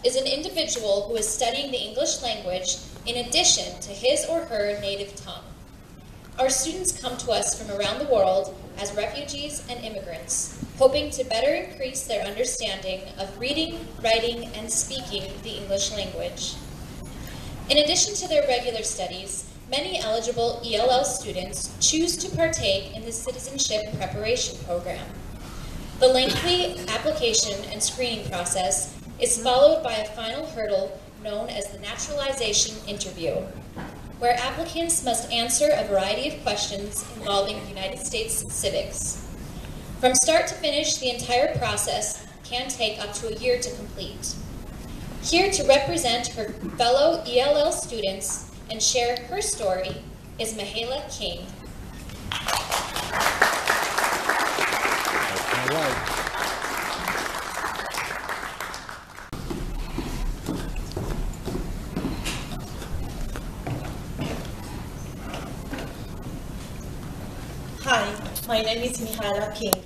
is an individual who is studying the English language in addition to his or her native tongue. Our students come to us from around the world as refugees and immigrants, hoping to better increase their understanding of reading, writing, and speaking the English language. In addition to their regular studies, many eligible ELL students choose to partake in the Citizenship Preparation Program. The lengthy application and screening process is followed by a final hurdle known as the naturalization interview, where applicants must answer a variety of questions involving United States civics. From start to finish, the entire process can take up to a year to complete. Here to represent her fellow ELL students and share her story is Mihaela King. All right. Hi, my name is Mihaela King.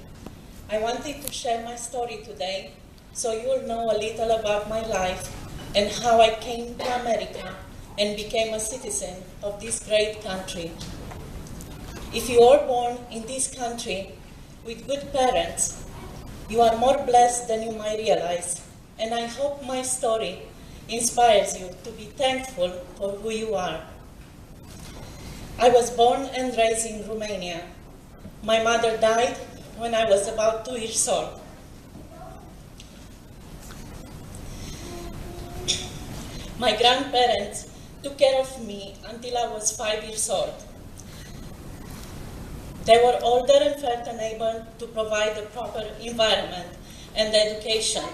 I wanted to share my story today so you'll know a little about my life and how I came to America and became a citizen of this great country. If you are born in this country with good parents, you are more blessed than you might realize, and I hope my story inspires you to be thankful for who you are. I was born and raised in Romania. My mother died when I was about 2 years old. My grandparents took care of me until I was 5 years old. They were older and felt unable to provide a proper environment and education,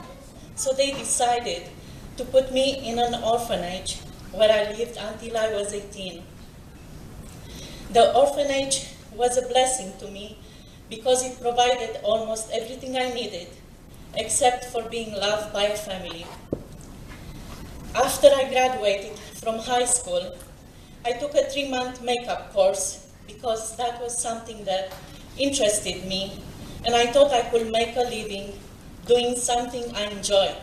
so they decided to put me in an orphanage where I lived until I was 18. The orphanage was a blessing to me because it provided almost everything I needed, except for being loved by a family. After I graduated from high school, I took a 3-month makeup course because that was something that interested me, and I thought I could make a living doing something I enjoy.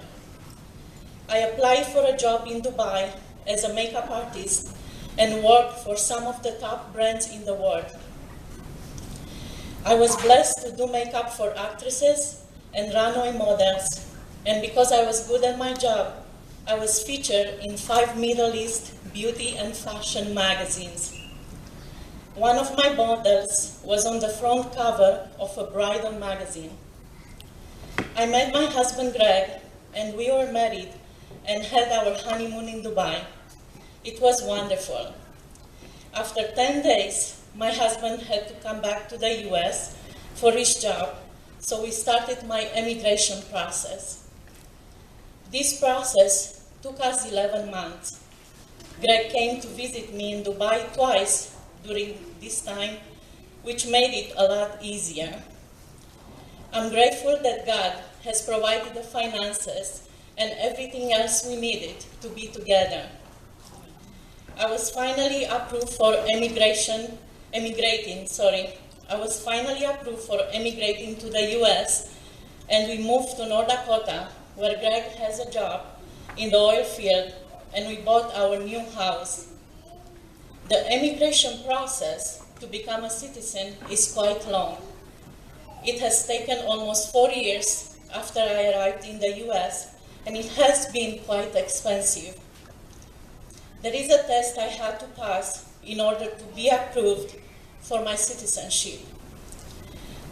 I applied for a job in Dubai as a makeup artist and worked for some of the top brands in the world. I was blessed to do makeup for actresses and runway models, and because I was good at my job, I was featured in 5 Middle East beauty and fashion magazines. One of my models was on the front cover of a bridal magazine. I met my husband Greg, and we were married and had our honeymoon in Dubai. It was wonderful. After 10 days, my husband had to come back to the US for his job, so we started my immigration process. This process took us 11 months. Greg came to visit me in Dubai twice during this time, which made it a lot easier. I'm grateful that God has provided the finances and everything else we needed to be together. I was finally approved for emigrating to the US, and we moved to North Dakota, where Greg has a job in the oil field, and we bought our new house. The immigration process to become a citizen is quite long. It has taken almost 4 years after I arrived in the US, and it has been quite expensive. There is a test I had to pass in order to be approved for my citizenship.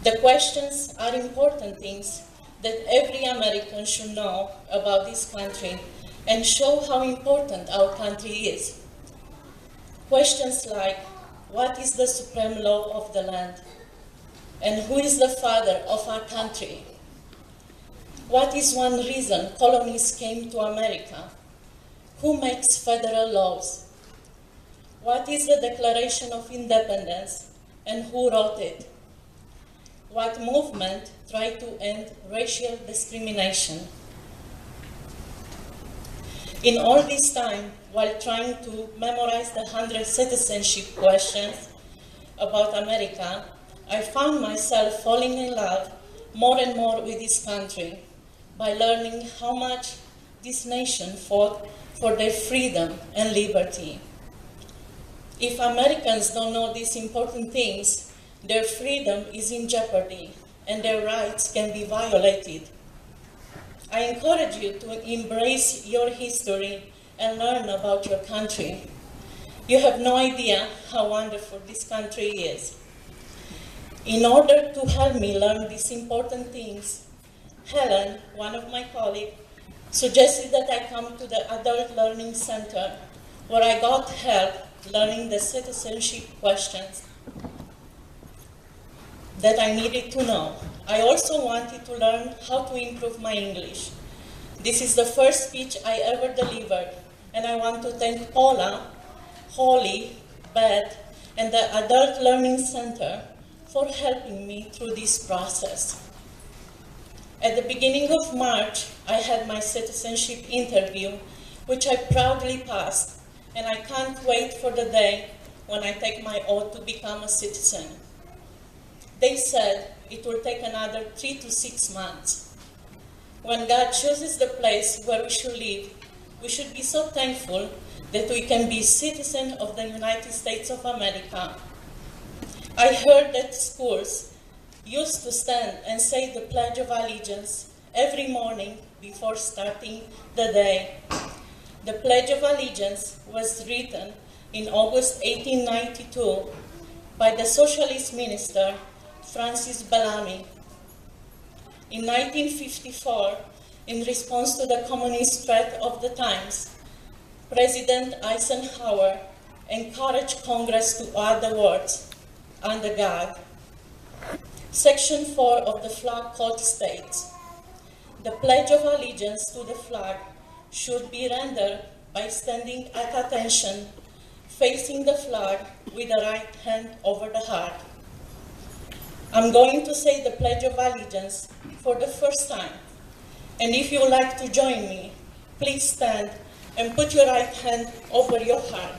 The questions are important things that every American should know about this country and show how important our country is. Questions like, what is the supreme law of the land? And who is the father of our country? What is one reason colonies came to America? Who makes federal laws? What is the Declaration of Independence and who wrote it? What movement tried to end racial discrimination? In all this time, while trying to memorize the 100 citizenship questions about America, I found myself falling in love more and more with this country by learning how much this nation fought for their freedom and liberty. If Americans don't know these important things, their freedom is in jeopardy and their rights can be violated. I encourage you to embrace your history and learn about your country. You have no idea how wonderful this country is. In order to help me learn these important things, Helen, one of my colleagues, suggested that I come to the Adult Learning Center, where I got help learning the citizenship questions that I needed to know. I also wanted to learn how to improve my English. This is the first speech I ever delivered, and I want to thank Paula, Holly, Beth, and the Adult Learning Center for helping me through this process. At the beginning of March, I had my citizenship interview, which I proudly passed, and I can't wait for the day when I take my oath to become a citizen. They said it will take another 3 to 6 months. When God chooses the place where we should live, we should be so thankful that we can be citizens of the United States of America. I heard that schools used to stand and say the Pledge of Allegiance every morning before starting the day. The Pledge of Allegiance was written in August 1892 by the socialist minister Francis Bellamy. In 1954, in response to the communist threat of the times, President Eisenhower encouraged Congress to add the words, "under God." Section 4 of the flag code states, "The Pledge of Allegiance to the flag should be rendered by standing at attention, facing the flag with the right hand over the heart." I'm going to say the Pledge of Allegiance for the first time, and if you would like to join me, please stand and put your right hand over your heart.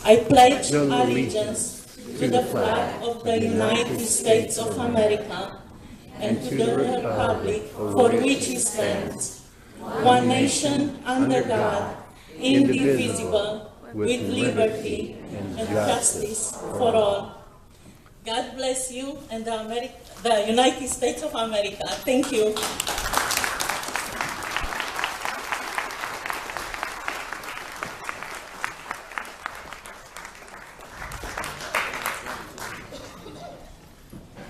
I pledge allegiance to the flag of the United States of America and to the republic for which it stands, one nation under God, indivisible, with liberty and justice for all. God bless you and the United States of America. Thank you.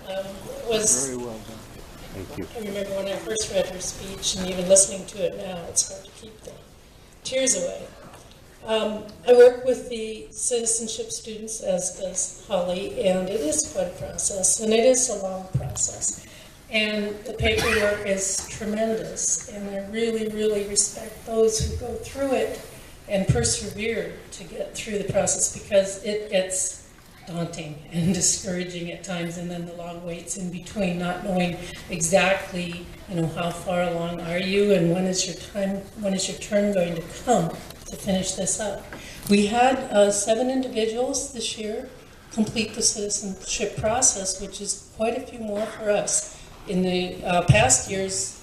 Very well done. Thank you. I remember when I first read her speech, and even listening to it now, it's hard to keep the tears away. I work with the citizenship students, as does Holly, and it is quite a process, and it is a long process. And the paperwork is tremendous, and I really, really respect those who go through it and persevere to get through the process, because it gets daunting and discouraging at times, and then the long waits in between, not knowing exactly, how far along are you and when is your turn going to come to finish this up. We had 7 individuals this year complete the citizenship process, which is quite a few more for us. In the past years,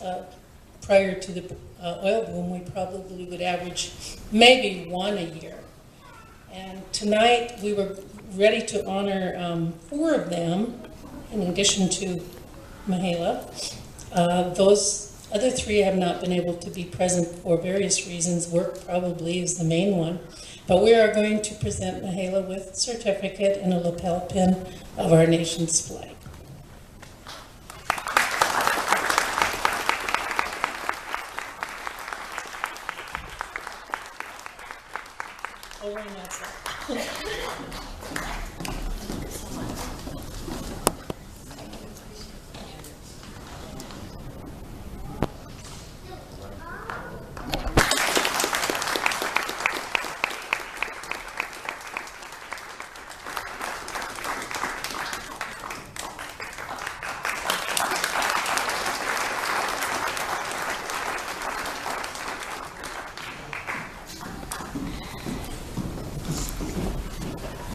prior to the oil boom, we probably would average maybe 1 a year. And tonight we were ready to honor 4 of them, in addition to Mihaela. Those other 3 have not been able to be present for various reasons. Work probably is the main one. But we are going to present Mihaela with a certificate and a lapel pin of our nation's flag. Over and outside.